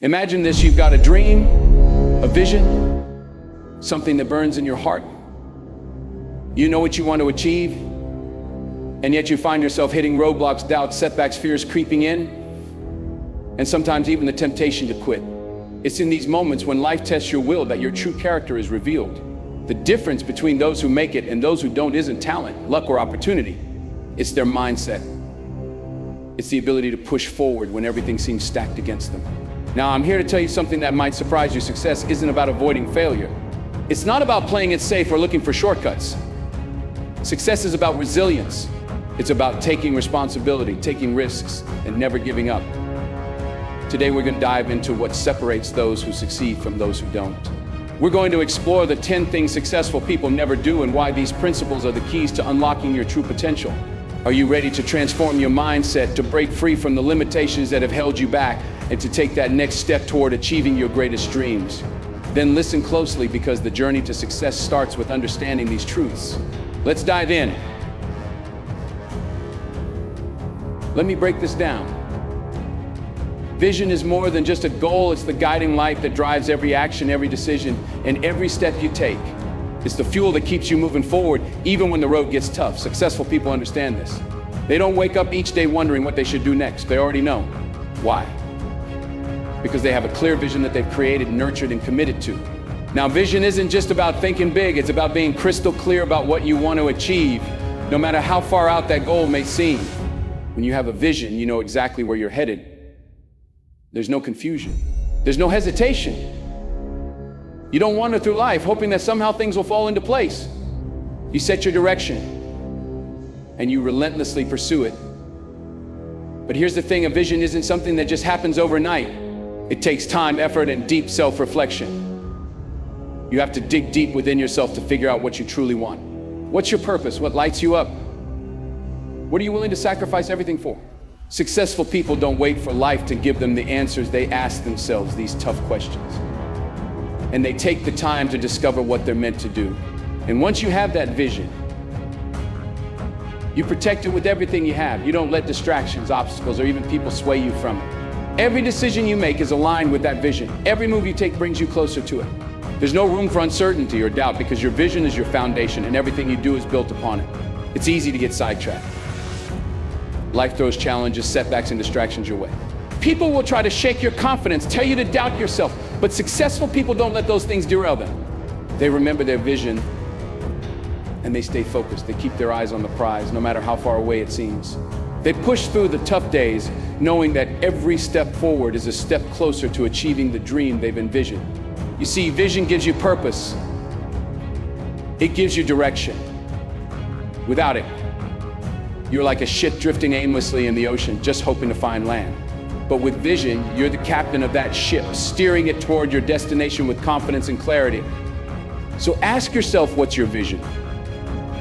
Imagine this, you've got a dream, a vision, something that burns in your heart. You know what you want to achieve, and yet you find yourself hitting roadblocks, doubts, setbacks, fears creeping in, and sometimes even the temptation to quit. It's in these moments when life tests your will that your true character is revealed. The difference between those who make it and those who don't isn't talent, luck, or opportunity. It's their mindset. It's the ability to push forward when everything seems stacked against them. Now, I'm here to tell you something that might surprise you. Success isn't about avoiding failure. It's not about playing it safe or looking for shortcuts. Success is about resilience. It's about taking responsibility, taking risks, and never giving up. Today, we're going to dive into what separates those who succeed from those who don't. We're going to explore the 10 things successful people never do and why these principles are the keys to unlocking your true potential. Are you ready to transform your mindset, to break free from the limitations that have held you back, and to take that next step toward achieving your greatest dreams? Then listen closely, because the journey to success starts with understanding these truths. Let's dive in. Let me break this down. Vision is more than just a goal. It's the guiding light that drives every action, every decision, and every step you take. It's the fuel that keeps you moving forward, even when the road gets tough. Successful people understand this. They don't wake up each day wondering what they should do next. They already know. Why? Because they have a clear vision that they've created, nurtured, and committed to. Now, vision isn't just about thinking big. It's about being crystal clear about what you want to achieve, no matter how far out that goal may seem. When you have a vision, you know exactly where you're headed. There's no confusion. There's no hesitation. You don't wander through life hoping that somehow things will fall into place. You set your direction and you relentlessly pursue it. But here's the thing, a vision isn't something that just happens overnight. It takes time, effort, and deep self-reflection. You have to dig deep within yourself to figure out what you truly want. What's your purpose? What lights you up? What are you willing to sacrifice everything for? Successful people don't wait for life to give them the answers. They ask themselves these tough questions. And they take the time to discover what they're meant to do. And once you have that vision, you protect it with everything you have. You don't let distractions, obstacles, or even people sway you from it. Every decision you make is aligned with that vision. Every move you take brings you closer to it. There's no room for uncertainty or doubt, because your vision is your foundation and everything you do is built upon it. It's easy to get sidetracked. Life throws challenges, setbacks, and distractions your way. People will try to shake your confidence, tell you to doubt yourself, but successful people don't let those things derail them. They remember their vision and they stay focused. They keep their eyes on the prize, no matter how far away it seems. They push through the tough days, knowing that every step forward is a step closer to achieving the dream they've envisioned. You see, vision gives you purpose. It gives you direction. Without it, you're like a ship drifting aimlessly in the ocean, just hoping to find land. But with vision, you're the captain of that ship, steering it toward your destination with confidence and clarity. So ask yourself, what's your vision?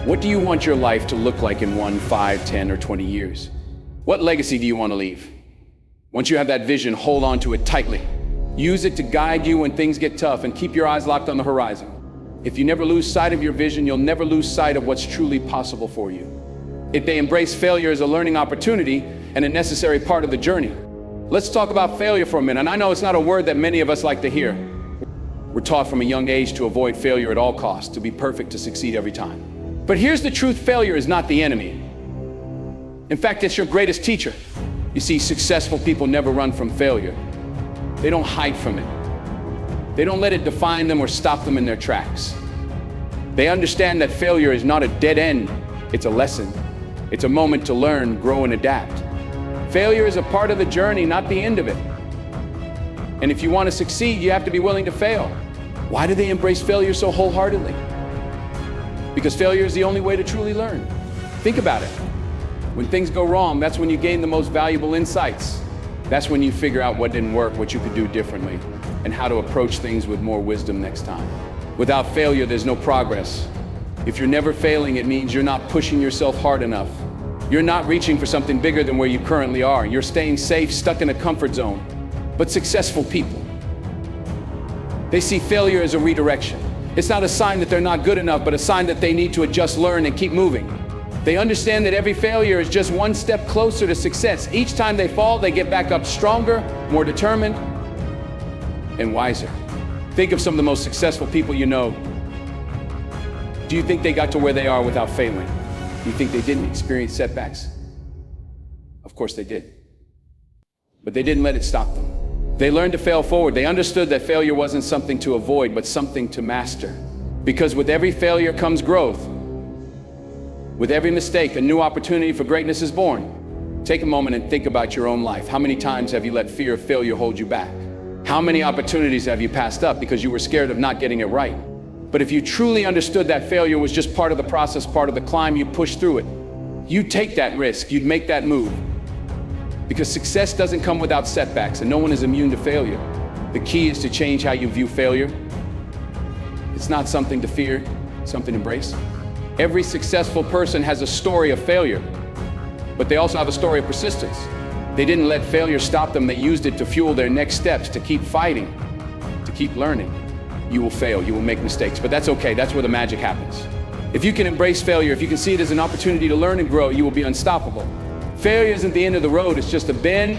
What do you want your life to look like in 1, 5, 10, or 20 years? What legacy do you want to leave? Once you have that vision, hold on to it tightly. Use it to guide you when things get tough, and keep your eyes locked on the horizon. If you never lose sight of your vision, you'll never lose sight of what's truly possible for you. If they embrace failure as a learning opportunity and a necessary part of the journey. Let's talk about failure for a minute. And I know it's not a word that many of us like to hear. We're taught from a young age to avoid failure at all costs, to be perfect, to succeed every time. But here's the truth, failure is not the enemy. In fact, it's your greatest teacher. You see, successful people never run from failure. They don't hide from it. They don't let it define them or stop them in their tracks. They understand that failure is not a dead end, it's a lesson. It's a moment to learn, grow, and adapt. Failure is a part of the journey, not the end of it. And if you want to succeed, you have to be willing to fail. Why do they embrace failure so wholeheartedly? Because failure is the only way to truly learn. Think about it. When things go wrong, that's when you gain the most valuable insights. That's when you figure out what didn't work, what you could do differently, and how to approach things with more wisdom next time. Without failure, there's no progress. If you're never failing, it means you're not pushing yourself hard enough. You're not reaching for something bigger than where you currently are. You're staying safe, stuck in a comfort zone. But successful people, they see failure as a redirection. It's not a sign that they're not good enough, but a sign that they need to adjust, learn, and keep moving. They understand that every failure is just one step closer to success. Each time they fall, they get back up stronger, more determined, and wiser. Think of some of the most successful people you know. Do you think they got to where they are without failing? Do you think they didn't experience setbacks? Of course they did. But they didn't let it stop them. They learned to fail forward. They understood that failure wasn't something to avoid, but something to master. Because with every failure comes growth. With every mistake, a new opportunity for greatness is born. Take a moment and think about your own life. How many times have you let fear of failure hold you back? How many opportunities have you passed up because you were scared of not getting it right? But if you truly understood that failure was just part of the process, part of the climb, you push through it. You'd take that risk, you'd make that move. Because success doesn't come without setbacks, and no one is immune to failure. The key is to change how you view failure. It's not something to fear, something to embrace. Every successful person has a story of failure, but they also have a story of persistence. They didn't let failure stop them, they used it to fuel their next steps, to keep fighting, to keep learning. You will fail, you will make mistakes, but that's okay, that's where the magic happens. If you can embrace failure, if you can see it as an opportunity to learn and grow, you will be unstoppable. Failure isn't the end of the road, it's just a bend.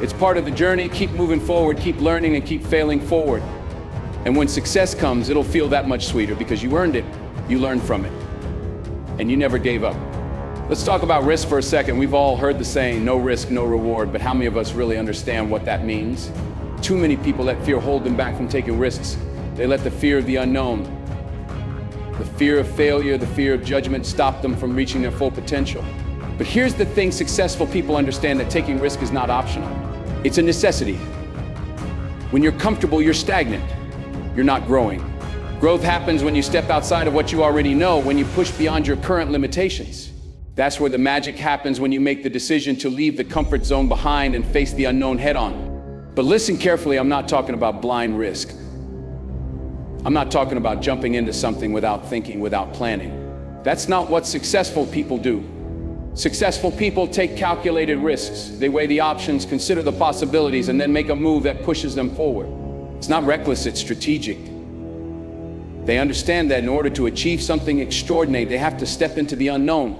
It's part of the journey. Keep moving forward, keep learning, and keep failing forward. And when success comes, it'll feel that much sweeter because you earned it, you learned from it, and you never gave up. Let's talk about risk for a second. We've all heard the saying, no risk, no reward, but how many of us really understand what that means? Too many people let fear hold them back from taking risks. They let the fear of the unknown, the fear of failure, the fear of judgment stop them from reaching their full potential. But here's the thing, successful people understand that taking risk is not optional. It's a necessity. When you're comfortable, you're stagnant. You're not growing. Growth happens when you step outside of what you already know, when you push beyond your current limitations. That's where the magic happens, when you make the decision to leave the comfort zone behind and face the unknown head on. But listen carefully, I'm not talking about blind risk. I'm not talking about jumping into something without thinking, without planning. That's not what successful people do. Successful people take calculated risks. They weigh the options, consider the possibilities, and then make a move that pushes them forward. It's not reckless, it's strategic. They understand that in order to achieve something extraordinary, they have to step into the unknown,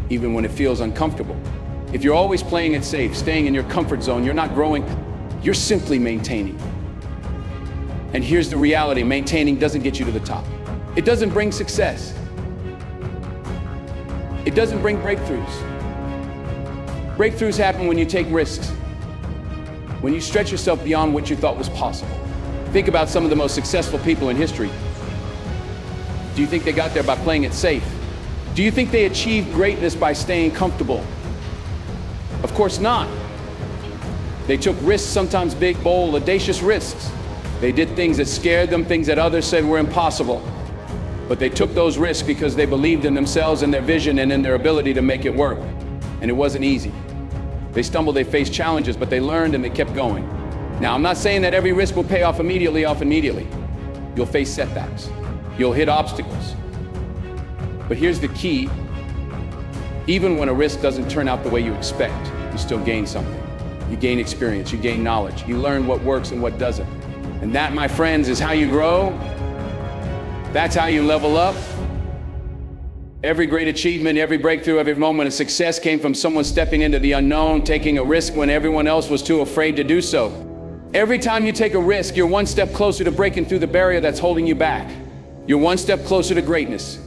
even when it feels uncomfortable. If you're always playing it safe, staying in your comfort zone, you're not growing, you're simply maintaining. And here's the reality, maintaining doesn't get you to the top. It doesn't bring success. It doesn't bring breakthroughs. Breakthroughs happen when you take risks, when you stretch yourself beyond what you thought was possible. Think about some of the most successful people in history. Do you think they got there by playing it safe? Do you think they achieved greatness by staying comfortable? Of course not. They took risks, sometimes big, bold, audacious risks. They did things that scared them, things that others said were impossible. But they took those risks because they believed in themselves and their vision and in their ability to make it work. And it wasn't easy. They stumbled, they faced challenges, but they learned and they kept going. Now, I'm not saying that every risk will pay off immediately. You'll face setbacks. You'll hit obstacles. But here's the key. Even when a risk doesn't turn out the way you expect, you still gain something. You gain experience, you gain knowledge. You learn what works and what doesn't. And that, my friends, is how you grow. That's how you level up. Every great achievement, every breakthrough, every moment of success came from someone stepping into the unknown, taking a risk when everyone else was too afraid to do so. Every time you take a risk, you're one step closer to breaking through the barrier that's holding you back. You're one step closer to greatness.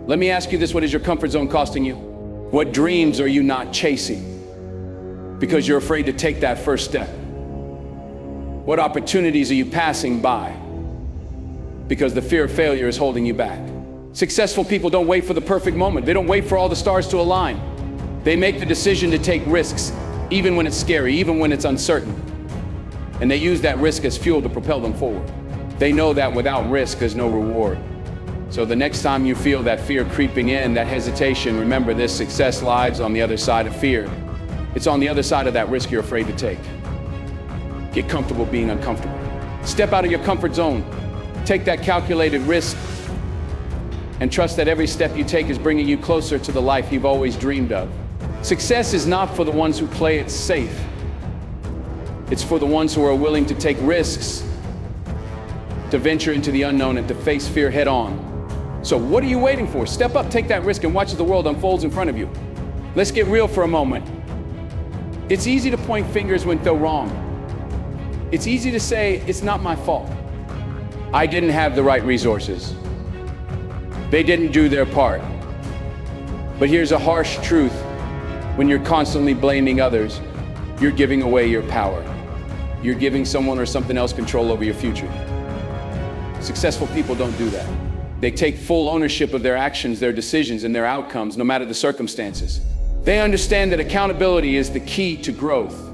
Let me ask you this, what is your comfort zone costing you? What dreams are you not chasing because you're afraid to take that first step? What opportunities are you passing by because the fear of failure is holding you back? Successful people don't wait for the perfect moment. They don't wait for all the stars to align. They make the decision to take risks, even when it's scary, even when it's uncertain. And they use that risk as fuel to propel them forward. They know that without risk, there's no reward. So the next time you feel that fear creeping in, that hesitation, remember this, success lies on the other side of fear. It's on the other side of that risk you're afraid to take. Get comfortable being uncomfortable. Step out of your comfort zone. Take that calculated risk and trust that every step you take is bringing you closer to the life you've always dreamed of. Success is not for the ones who play it safe. It's for the ones who are willing to take risks, to venture into the unknown and to face fear head on. So what are you waiting for? Step up, take that risk, and watch as the world unfolds in front of you. Let's get real for a moment. It's easy to point fingers when they're wrong. It's easy to say, it's not my fault. I didn't have the right resources. They didn't do their part. But here's a harsh truth. When you're constantly blaming others, you're giving away your power. You're giving someone or something else control over your future. Successful people don't do that. They take full ownership of their actions, their decisions, and their outcomes, no matter the circumstances. They understand that accountability is the key to growth.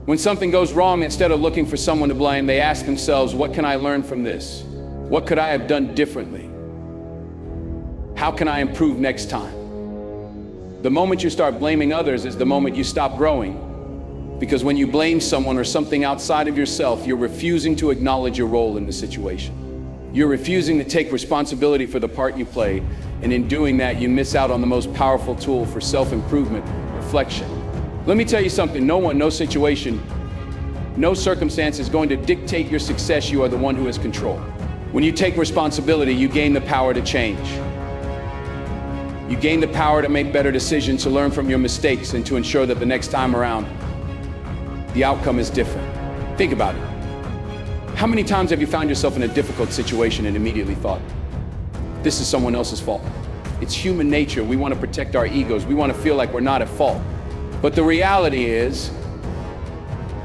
When something goes wrong, instead of looking for someone to blame, they ask themselves, what can I learn from this? What could I have done differently? How can I improve next time? The moment you start blaming others is the moment you stop growing. Because when you blame someone or something outside of yourself, you're refusing to acknowledge your role in the situation. You're refusing to take responsibility for the part you played, and in doing that, you miss out on the most powerful tool for self-improvement, reflection. Let me tell you something, no one, no situation, no circumstance is going to dictate your success. You are the one who has control. When you take responsibility, you gain the power to change. You gain the power to make better decisions, to learn from your mistakes, and to ensure that the next time around, the outcome is different. Think about it. How many times have you found yourself in a difficult situation and immediately thought, this is someone else's fault? It's human nature. We want to protect our egos. We want to feel like we're not at fault. But the reality is,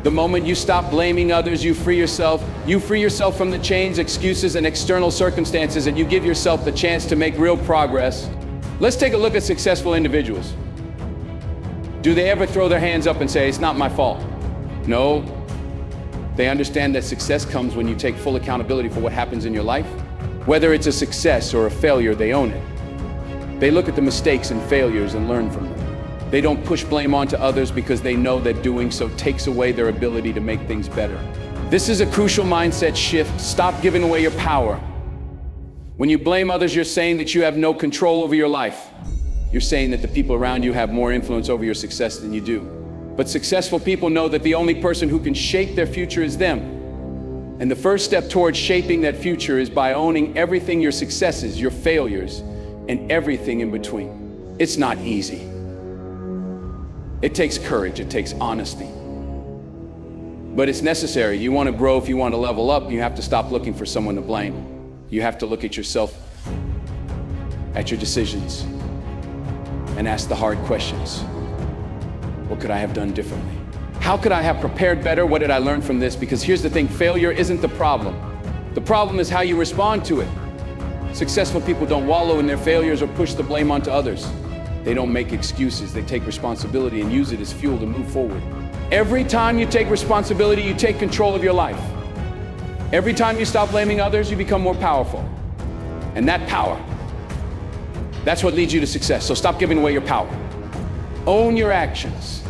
the moment you stop blaming others, you free yourself from the chains, excuses, and external circumstances, and you give yourself the chance to make real progress. Let's take a look at successful individuals. Do they ever throw their hands up and say, it's not my fault? No. They understand that success comes when you take full accountability for what happens in your life. Whether it's a success or a failure, they own it. They look at the mistakes and failures and learn from them. They don't push blame onto others because they know that doing so takes away their ability to make things better. This is a crucial mindset shift. Stop giving away your power. When you blame others, you're saying that you have no control over your life. You're saying that the people around you have more influence over your success than you do. But successful people know that the only person who can shape their future is them. And the first step towards shaping that future is by owning everything, your successes, your failures, and everything in between. It's not easy. It takes courage, it takes honesty. But it's necessary. You want to grow, if you want to level up, you have to stop looking for someone to blame. You have to look at yourself, at your decisions, and ask the hard questions. What could I have done differently? How could I have prepared better? What did I learn from this? Because here's the thing, failure isn't the problem. The problem is how you respond to it. Successful people don't wallow in their failures or push the blame onto others. They don't make excuses. They take responsibility and use it as fuel to move forward. Every time you take responsibility, you take control of your life. Every time you stop blaming others, you become more powerful. And that power, that's what leads you to success. So stop giving away your power. Own your actions.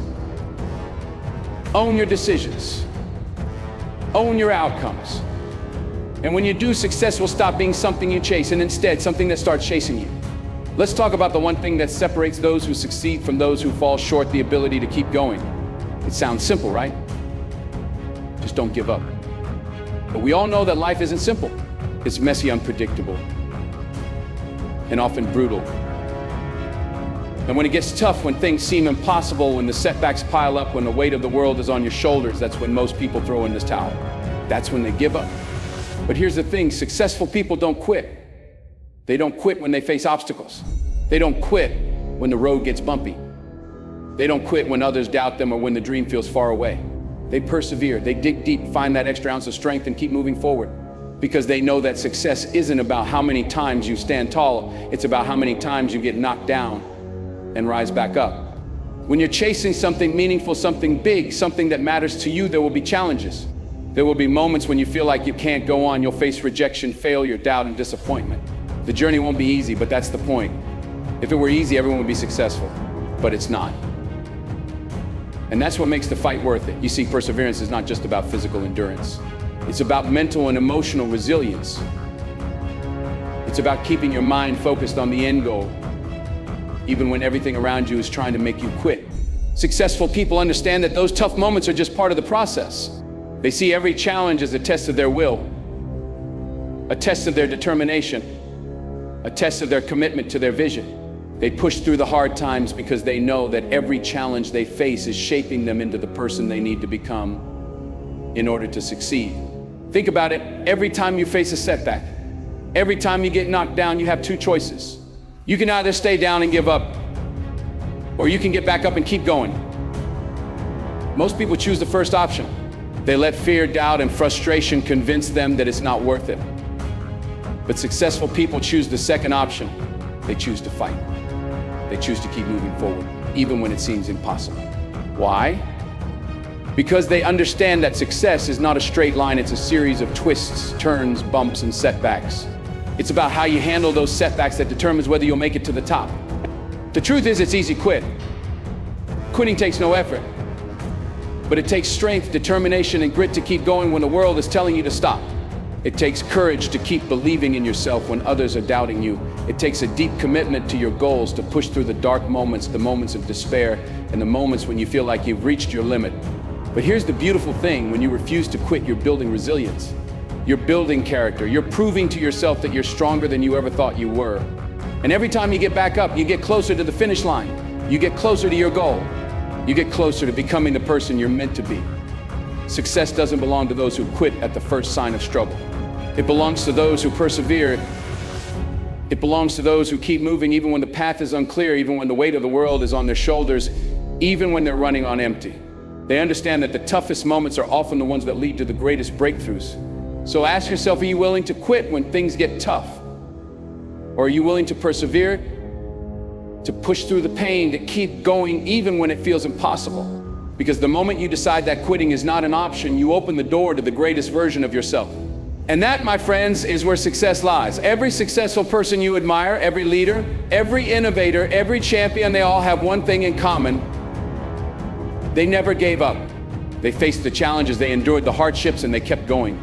Own your decisions. Own your outcomes. And when you do, success will stop being something you chase and instead something that starts chasing you. Let's talk about the one thing that separates those who succeed from those who fall short, the ability to keep going. It sounds simple, right? Just don't give up. But we all know that life isn't simple. It's messy, unpredictable, and often brutal. And when it gets tough, when things seem impossible, when the setbacks pile up, when the weight of the world is on your shoulders, that's when most people throw in this towel. That's when they give up. But here's the thing, successful people don't quit. They don't quit when they face obstacles. They don't quit when the road gets bumpy. They don't quit when others doubt them or when the dream feels far away. They persevere, they dig deep, find that extra ounce of strength and keep moving forward. Because they know that success isn't about how many times you stand tall, it's about how many times you get knocked down and rise back up. When you're chasing something meaningful, something big, something that matters to you, there will be challenges. There will be moments when you feel like you can't go on. You'll face rejection, failure, doubt, and disappointment. The journey won't be easy, but that's the point. If it were easy, everyone would be successful, but it's not. And that's what makes the fight worth it. You see, perseverance is not just about physical endurance. It's about mental and emotional resilience. It's about keeping your mind focused on the end goal, even when everything around you is trying to make you quit. Successful people understand that those tough moments are just part of the process. They see every challenge as a test of their will, a test of their determination, a test of their commitment to their vision. They push through the hard times because they know that every challenge they face is shaping them into the person they need to become. in order to succeed. Think about it. Every time you face a setback, every time you get knocked down, you have two choices. You can either stay down and give up, or you can get back up and keep going. Most people choose the first option. They let fear, doubt, and frustration convince them that it's not worth it. But successful people choose the second option. They choose to fight. They choose to keep moving forward, even when it seems impossible. Why? Because they understand that success is not a straight line, it's a series of twists, turns, bumps, and setbacks. It's about how you handle those setbacks that determines whether you'll make it to the top. The truth is, it's easy to quit. Quitting takes no effort, but it takes strength, determination, and grit to keep going when the world is telling you to stop. It takes courage to keep believing in yourself when others are doubting you. It takes a deep commitment to your goals to push through the dark moments, the moments of despair, and the moments when you feel like you've reached your limit. But here's the beautiful thing: when you refuse to quit, you're building resilience. You're building character. You're proving to yourself that you're stronger than you ever thought you were. And every time you get back up, you get closer to the finish line. You get closer to your goal. You get closer to becoming the person you're meant to be. Success doesn't belong to those who quit at the first sign of struggle. It belongs to those who persevere. It belongs to those who keep moving even when the path is unclear, even when the weight of the world is on their shoulders, even when they're running on empty. They understand that the toughest moments are often the ones that lead to the greatest breakthroughs. So ask yourself, are you willing to quit when things get tough? Or are you willing to persevere, to push through the pain, to keep going even when it feels impossible? Because the moment you decide that quitting is not an option, you open the door to the greatest version of yourself. And that, my friends, is where success lies. Every successful person you admire, every leader, every innovator, every champion, they all have one thing in common. They never gave up. They faced the challenges, they endured the hardships, and they kept going.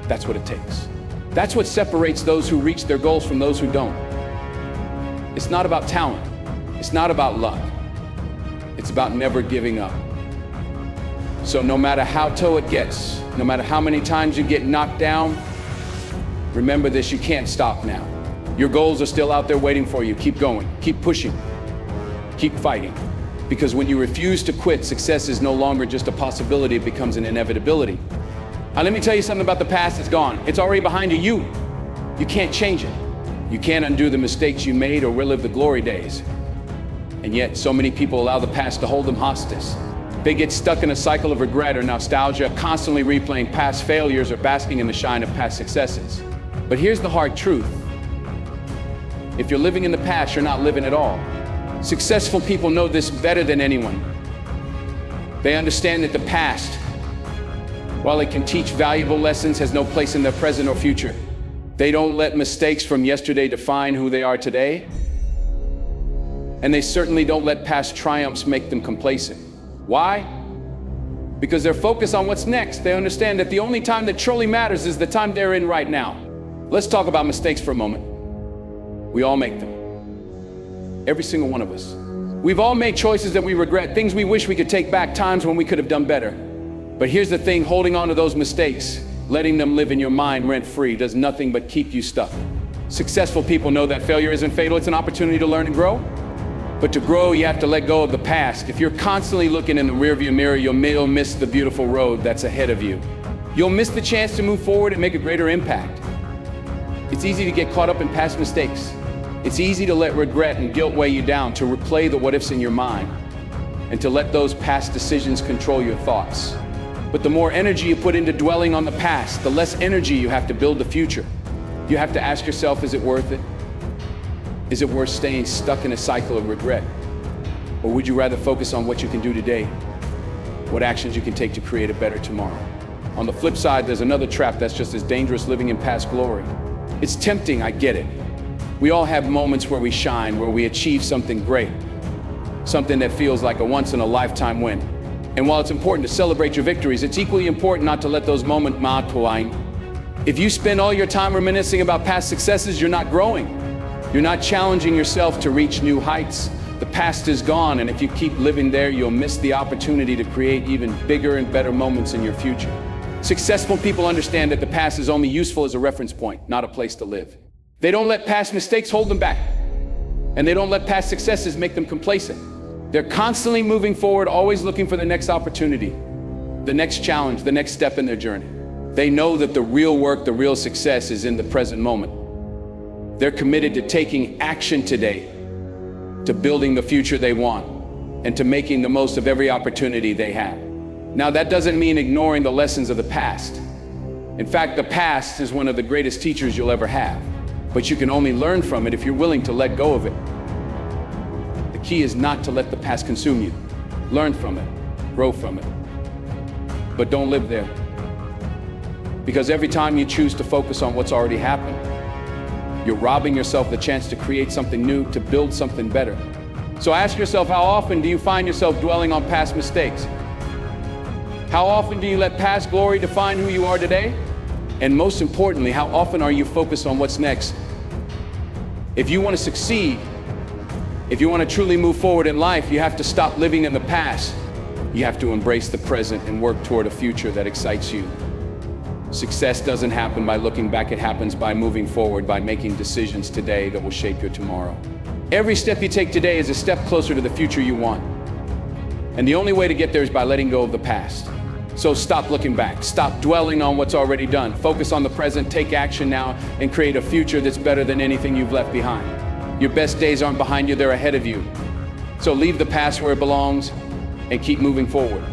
That's what it takes. That's what separates those who reach their goals from those who don't. It's not about talent. It's not about luck. It's about never giving up. So no matter how tough it gets, no matter how many times you get knocked down, remember this: you can't stop now. Your goals are still out there waiting for you. Keep going, keep pushing, keep fighting. Because when you refuse to quit, success is no longer just a possibility, it becomes an inevitability. Now, let me tell you something about the past. It's gone. It's already behind you. You can't change it. You can't undo the mistakes you made or relive the glory days. And yet, so many people allow the past to hold them hostage. They get stuck in a cycle of regret or nostalgia, constantly replaying past failures or basking in the shine of past successes. But here's the hard truth. If you're living in the past, you're not living at all. Successful people know this better than anyone. They understand that the past, while it can teach valuable lessons, has no place in their present or future. They don't let mistakes from yesterday define who they are today. And they certainly don't let past triumphs make them complacent. Why? Because they're focused on what's next. They understand that the only time that truly matters is the time they're in right now. Let's talk about mistakes for a moment. We all make them. Every single one of us. We've all made choices that we regret, things we wish we could take back, times when we could have done better. But here's the thing: holding on to those mistakes, letting them live in your mind rent-free, does nothing but keep you stuck. Successful people know that failure isn't fatal, it's an opportunity to learn and grow. But to grow, you have to let go of the past. If you're constantly looking in the rearview mirror, you'll miss the beautiful road that's ahead of you. You'll miss the chance to move forward and make a greater impact. It's easy to get caught up in past mistakes. It's easy to let regret and guilt weigh you down, to replay the what-ifs in your mind, and to let those past decisions control your thoughts. But the more energy you put into dwelling on the past, the less energy you have to build the future. You have to ask yourself, is it worth it? Is it worth staying stuck in a cycle of regret? Or would you rather focus on what you can do today? What actions you can take to create a better tomorrow? On the flip side, there's another trap that's just as dangerous: living in past glory. It's tempting, I get it. We all have moments where we shine, where we achieve something great, something that feels like a once-in-a-lifetime win. And while it's important to celebrate your victories, it's equally important not to let those moments malign. If you spend all your time reminiscing about past successes, you're not growing. You're not challenging yourself to reach new heights. The past is gone, and if you keep living there, you'll miss the opportunity to create even bigger and better moments in your future. Successful people understand that the past is only useful as a reference point, not a place to live. They don't let past mistakes hold them back, and they don't let past successes make them complacent. They're constantly moving forward, always looking for the next opportunity. the next challenge, the next step in their journey. They know that the real work, the real success is in the present moment. They're committed to taking action today, to building the future they want, and to making the most of every opportunity they have. Now, that doesn't mean ignoring the lessons of the past. In fact, the past is one of the greatest teachers you'll ever have, but you can only learn from it if you're willing to let go of it. The key is not to let the past consume you. Learn from it, grow from it, but don't live there. Because every time you choose to focus on what's already happened, you're robbing yourself the chance to create something new, to build something better. So ask yourself, how often do you find yourself dwelling on past mistakes? How often do you let past glory define who you are today? And most importantly, how often are you focused on what's next? If you want to succeed, if you want to truly move forward in life, you have to stop living in the past. You have to embrace the present and work toward a future that excites you. Success doesn't happen by looking back, it happens by moving forward, by making decisions today that will shape your tomorrow. Every step you take today is a step closer to the future you want. And the only way to get there is by letting go of the past. So stop looking back, stop dwelling on what's already done. Focus on the present, take action now, and create a future that's better than anything you've left behind. Your best days aren't behind you, they're ahead of you. So leave the past where it belongs and keep moving forward.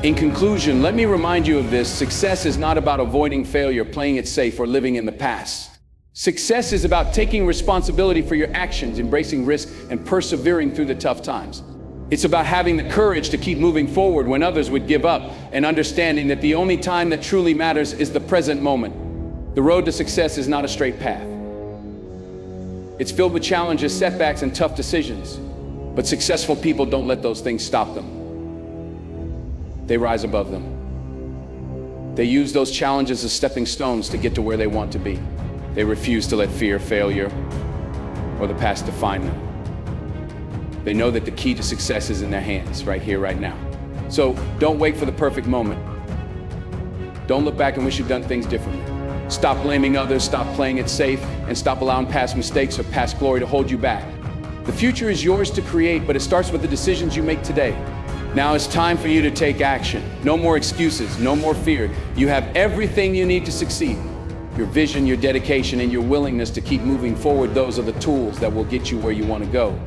In conclusion, let me remind you of this: success is not about avoiding failure, playing it safe, or living in the past. Success is about taking responsibility for your actions, embracing risk, and persevering through the tough times. It's about having the courage to keep moving forward when others would give up, and understanding that the only time that truly matters is the present moment. The road to success is not a straight path. It's filled with challenges, setbacks, and tough decisions. But successful people don't let those things stop them. They rise above them. They use those challenges as stepping stones to get to where they want to be. They refuse to let fear, failure, or the past define them. They know that the key to success is in their hands, right here, right now. So don't wait for the perfect moment. Don't look back and wish you'd done things differently. Stop blaming others, stop playing it safe, and stop allowing past mistakes or past glory to hold you back. The future is yours to create, but it starts with the decisions you make today. Now it's time for you to take action. No more excuses, no more fear. You have everything you need to succeed. Your vision, your dedication, and your willingness to keep moving forward, those are the tools that will get you where you want to go.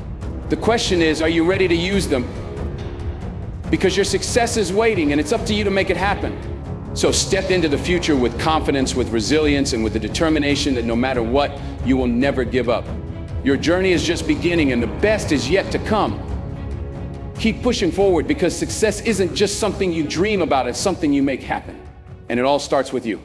The question is, are you ready to use them? Because your success is waiting, and it's up to you to make it happen. So step into the future with confidence, with resilience, and with the determination that no matter what, you will never give up. Your journey is just beginning, and the best is yet to come. Keep pushing forward, because success isn't just something you dream about, it's something you make happen. And it all starts with you.